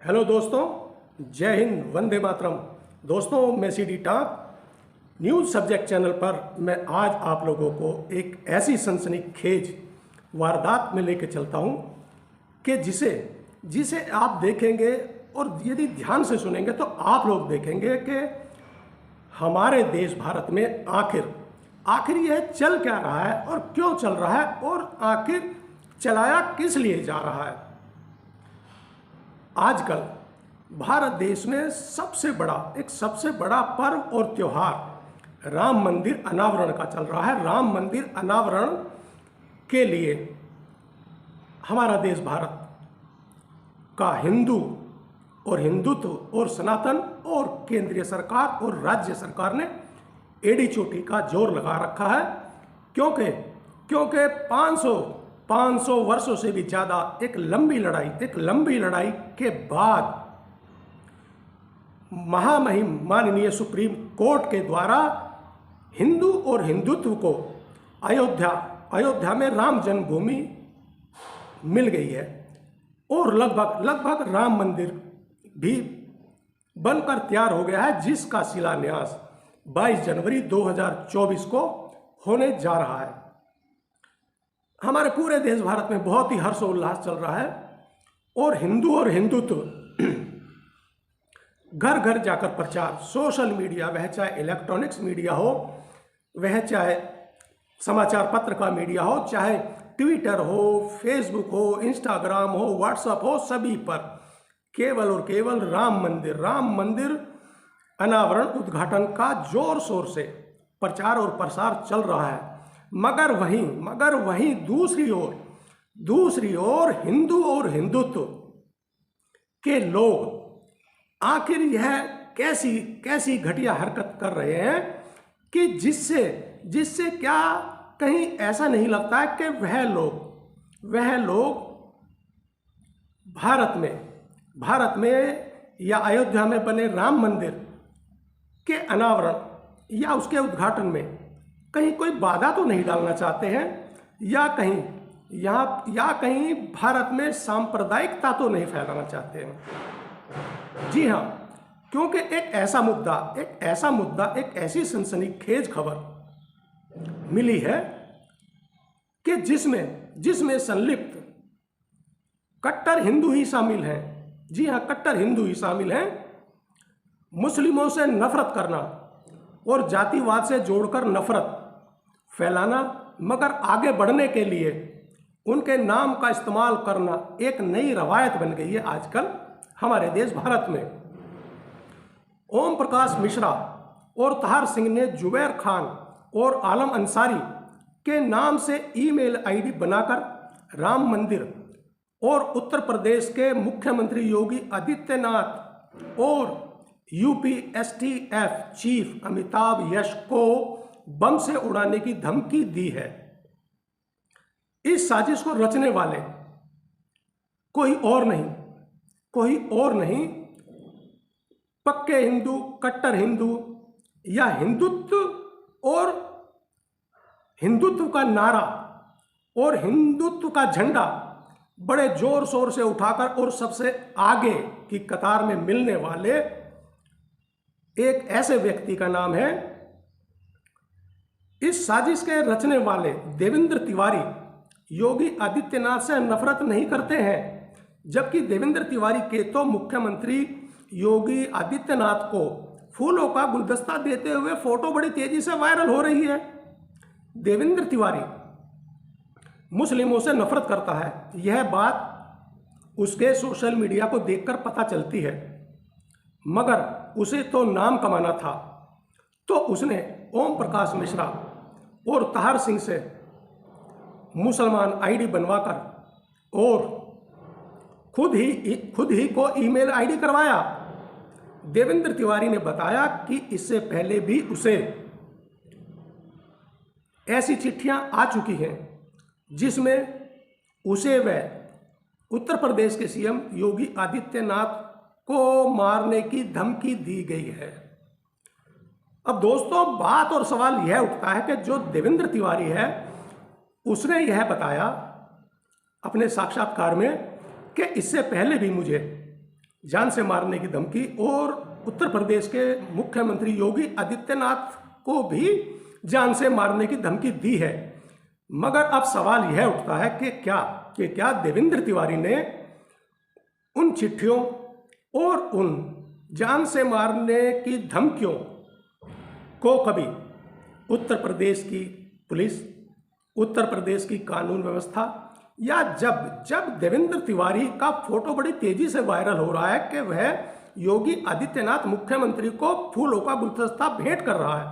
Hello दोस्तों, जय हिंद, वंदे मातरम। दोस्तों, मैं सीडी टाक न्यूज़ सब्जेक्ट चैनल पर मैं आज आप लोगों को एक ऐसी सनसनीखेज वारदात में लेकर चलता हूं कि जिसे जिसे आप देखेंगे और यदि ध्यान से सुनेंगे तो आप लोग देखेंगे कि हमारे देश भारत में आखिर यह चल क्या रहा है और क्यों चल रहा है और आखिर चलाया किस लिए जा रहा है। आजकल भारत देश में सबसे बड़ा पर्व और त्योहार राम मंदिर अनावरण का चल रहा है। राम मंदिर अनावरण के लिए हमारा देश भारत का हिंदुत्व और सनातन और केंद्रीय सरकार और राज्य सरकार ने एड़ी चोटी का जोर लगा रखा है, क्योंकि 500 वर्षों से भी ज़्यादा एक लंबी लड़ाई के बाद महामहिम माननीय सुप्रीम कोर्ट के द्वारा हिंदू और हिंदुत्व को अयोध्या में राम जन्मभूमि मिल गई है और लगभग राम मंदिर भी बनकर तैयार हो गया है, जिसका शिलान्यास 22 जनवरी 2024 को होने जा रहा है। हमारे पूरे देश भारत में बहुत ही हर्षोल्लास चल रहा है और हिंदुत्व घर घर जाकर प्रचार, सोशल मीडिया, वह चाहे इलेक्ट्रॉनिक्स मीडिया हो, वह चाहे समाचार पत्र का मीडिया हो, चाहे ट्विटर हो, फेसबुक हो, इंस्टाग्राम हो, व्हाट्सएप हो, सभी पर केवल और केवल राम मंदिर अनावरण उद्घाटन का जोर शोर से प्रचार और प्रसार चल रहा है। मगर वहीं दूसरी ओर हिंदू और हिंदुत्व के लोग आखिर यह कैसी घटिया हरकत कर रहे हैं कि जिससे क्या कहीं ऐसा नहीं लगता है कि वह लोग भारत में या अयोध्या में बने राम मंदिर के अनावरण या उसके उद्घाटन में कहीं कोई बाधा तो नहीं डालना चाहते हैं, या कहीं भारत में सांप्रदायिकता तो नहीं फैलाना चाहते हैं। जी हाँ, क्योंकि एक ऐसी सनसनीखेज खबर मिली है कि जिसमें संलिप्त कट्टर हिंदू ही शामिल हैं। जी हाँ, कट्टर हिंदू ही शामिल हैं। मुस्लिमों से नफरत करना और जातिवाद से जोड़कर नफरत फैलाना, मगर आगे बढ़ने के लिए उनके नाम का इस्तेमाल करना एक नई रवायत बन गई है आजकल हमारे देश भारत में। ओम प्रकाश मिश्रा और तहार सिंह ने जुबैर खान और आलम अंसारी के नाम से ईमेल आईडी बनाकर राम मंदिर और उत्तर प्रदेश के मुख्यमंत्री योगी आदित्यनाथ और यूपी एसटीएफ चीफ अमिताभ यश को बम से उड़ाने की धमकी दी है। इस साजिश को रचने वाले कोई और नहीं पक्के हिंदू, कट्टर हिंदू या हिंदुत्व का नारा और हिंदुत्व का झंडा बड़े जोर शोर से उठाकर और सबसे आगे की कतार में मिलने वाले एक ऐसे व्यक्ति का नाम है। इस साजिश के रचने वाले देवेंद्र तिवारी योगी आदित्यनाथ से नफरत नहीं करते हैं, जबकि देवेंद्र तिवारी के तो मुख्यमंत्री योगी आदित्यनाथ को फूलों का गुलदस्ता देते हुए फोटो बड़ी तेजी से वायरल हो रही है। देवेंद्र तिवारी मुस्लिमों से नफरत करता है, यह बात उसके सोशल मीडिया को देखकर पता चलती है, मगर उसे तो नाम कमाना था, तो उसने ओम प्रकाश मिश्रा और तहार सिंह से मुसलमान आईडी बनवाकर और खुद ही को ईमेल आईडी करवाया। देवेंद्र तिवारी ने बताया कि इससे पहले भी उसे ऐसी चिट्ठियां आ चुकी हैं जिसमें उसे वह उत्तर प्रदेश के सीएम योगी आदित्यनाथ को मारने की धमकी दी गई है। अब दोस्तों, बात और सवाल यह उठता है कि जो देवेंद्र तिवारी है उसने यह बताया अपने साक्षात्कार में कि इससे पहले भी मुझे जान से मारने की धमकी, और उत्तर प्रदेश के मुख्यमंत्री योगी आदित्यनाथ को भी जान से मारने की धमकी दी है। मगर अब सवाल यह उठता है कि क्या देवेंद्र तिवारी ने उन चिट्ठियों और उन जान से मारने की धमकियों को कभी उत्तर प्रदेश की पुलिस, उत्तर प्रदेश की कानून व्यवस्था, या जब देवेंद्र तिवारी का फोटो बड़ी तेजी से वायरल हो रहा है कि वह योगी आदित्यनाथ मुख्यमंत्री को फूलों का गुलदस्ता भेंट कर रहा है,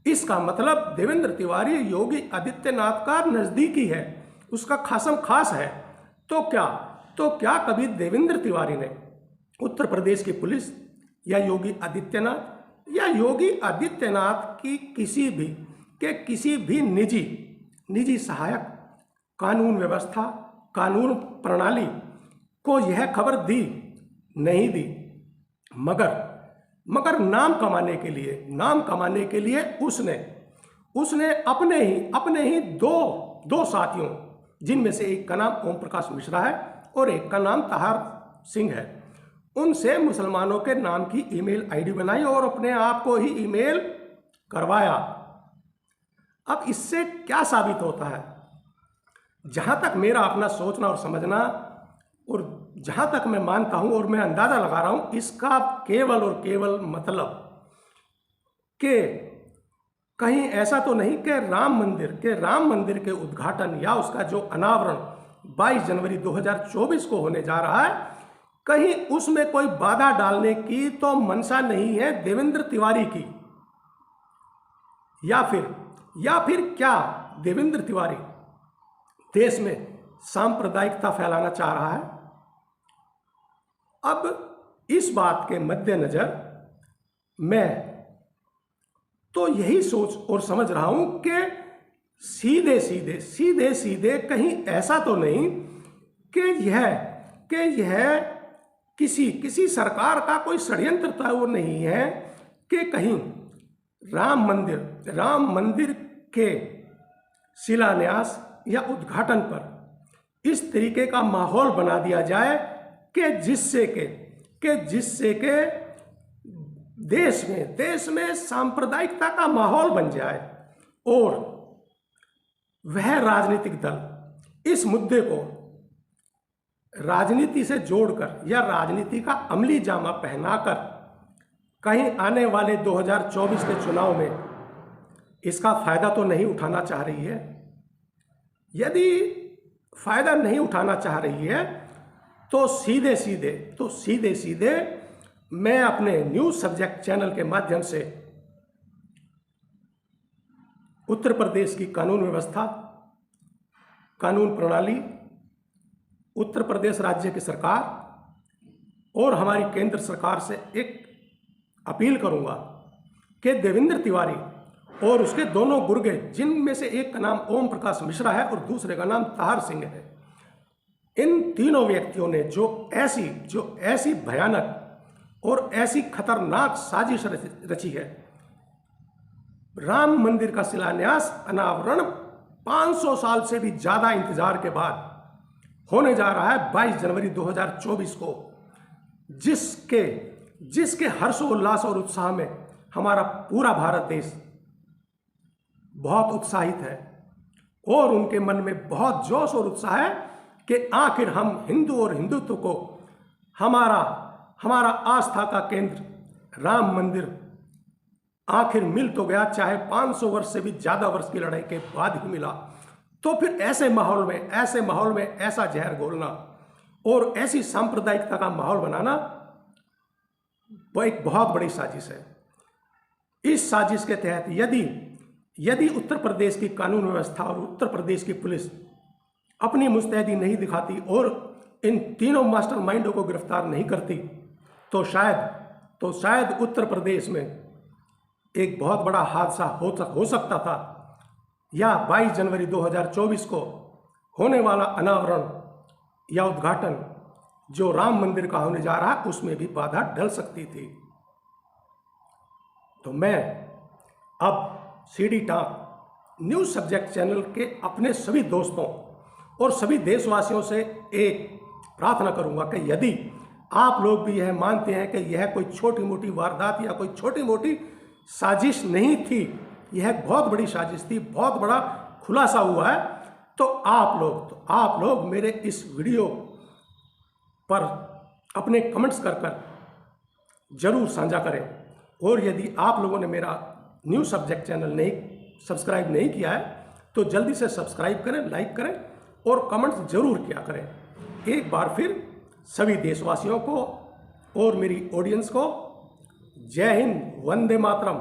इसका मतलब देवेंद्र तिवारी योगी आदित्यनाथ का नजदीकी है, उसका खासम खास है। तो क्या कभी देवेंद्र तिवारी ने उत्तर प्रदेश की पुलिस या योगी आदित्यनाथ की किसी भी निजी सहायक, कानून व्यवस्था, कानून प्रणाली को यह खबर दी? नहीं दी। मगर नाम कमाने के लिए उसने अपने ही दो साथियों, जिनमें से एक का नाम ओम प्रकाश मिश्रा है और एक का नाम ताहर सिंह है, उनसे मुसलमानों के नाम की ईमेल आईडी बनाई और अपने आप को ही ईमेल करवाया। अब इससे क्या साबित होता है? जहां तक मेरा अपना सोचना और समझना, और जहां तक मैं मानता हूं और मैं अंदाजा लगा रहा हूं, इसका केवल और केवल मतलब कि कहीं ऐसा तो नहीं कि राम मंदिर के उद्घाटन या उसका जो अनावरण 22 जनवरी 2024 को होने जा रहा है, कहीं उसमें कोई बाधा डालने की तो मंशा नहीं है देवेंद्र तिवारी की, या फिर क्या देवेंद्र तिवारी देश में सांप्रदायिकता फैलाना चाह रहा है? अब इस बात के मद्देनजर मैं तो यही सोच और समझ रहा हूं कि सीधे कहीं ऐसा तो नहीं कि यह किसी सरकार का कोई षड्यंत्र तो नहीं है कि कहीं राम मंदिर के शिलान्यास या उद्घाटन पर इस तरीके का माहौल बना दिया जाए कि जिससे के देश में सांप्रदायिकता का माहौल बन जाए और वह राजनीतिक दल इस मुद्दे को राजनीति से जोड़कर या राजनीति का अमली जामा पहनाकर कहीं आने वाले 2024 के चुनाव में इसका फायदा तो नहीं उठाना चाह रही है। यदि फायदा नहीं उठाना चाह रही है तो सीधे मैं अपने न्यूज सब्जेक्ट चैनल के माध्यम से उत्तर प्रदेश की कानून व्यवस्था, कानून प्रणाली, उत्तर प्रदेश राज्य की सरकार और हमारी केंद्र सरकार से एक अपील करूंगा कि देवेंद्र तिवारी और उसके दोनों गुर्गे, जिनमें से एक का नाम ओम प्रकाश मिश्रा है और दूसरे का नाम ताहर सिंह है, इन तीनों व्यक्तियों ने जो ऐसी भयानक और ऐसी खतरनाक साजिश रची है। राम मंदिर का शिलान्यास अनावरण 500 साल से भी ज्यादा इंतजार के बाद होने जा रहा है 22 जनवरी 2024 को, जिसके हर्षोल्लास और उत्साह में हमारा पूरा भारत देश बहुत उत्साहित है और उनके मन में बहुत जोश और उत्साह है कि आखिर हम हिंदू और हिंदुत्व को हमारा आस्था का केंद्र राम मंदिर आखिर मिल तो गया, चाहे 500 वर्ष से भी ज्यादा वर्ष की लड़ाई के बाद ही मिला। तो फिर ऐसे माहौल में ऐसा जहर घोलना और ऐसी सांप्रदायिकता का माहौल बनाना वो एक बहुत बड़ी साजिश है। इस साजिश के तहत यदि उत्तर प्रदेश की कानून व्यवस्था और उत्तर प्रदेश की पुलिस अपनी मुस्तैदी नहीं दिखाती और इन तीनों मास्टरमाइंडों को गिरफ्तार नहीं करती तो शायद उत्तर प्रदेश में एक बहुत बड़ा हादसा हो सकता था, या 22 जनवरी 2024 को होने वाला अनावरण या उद्घाटन जो राम मंदिर का होने जा रहा है उसमें भी बाधा डल सकती थी। तो मैं अब CD talk news subject channel के अपने सभी दोस्तों और सभी देशवासियों से एक प्रार्थना करूंगा कि यदि आप लोग भी यह मानते हैं कि यह कोई छोटी मोटी वारदात या कोई छोटी मोटी साजिश नहीं थी, यह बहुत बड़ी साजिश थी, बहुत बड़ा खुलासा हुआ है, तो आप लोग मेरे इस वीडियो पर अपने कमेंट्स कर जरूर साझा करें। और यदि आप लोगों ने मेरा न्यू सब्जेक्ट चैनल सब्सक्राइब नहीं किया है तो जल्दी से सब्सक्राइब करें, लाइक करें और कमेंट्स जरूर किया करें। एक बार फिर सभी देशवासियों को और मेरी ऑडियंस को जय हिंद, वंदे मातरम।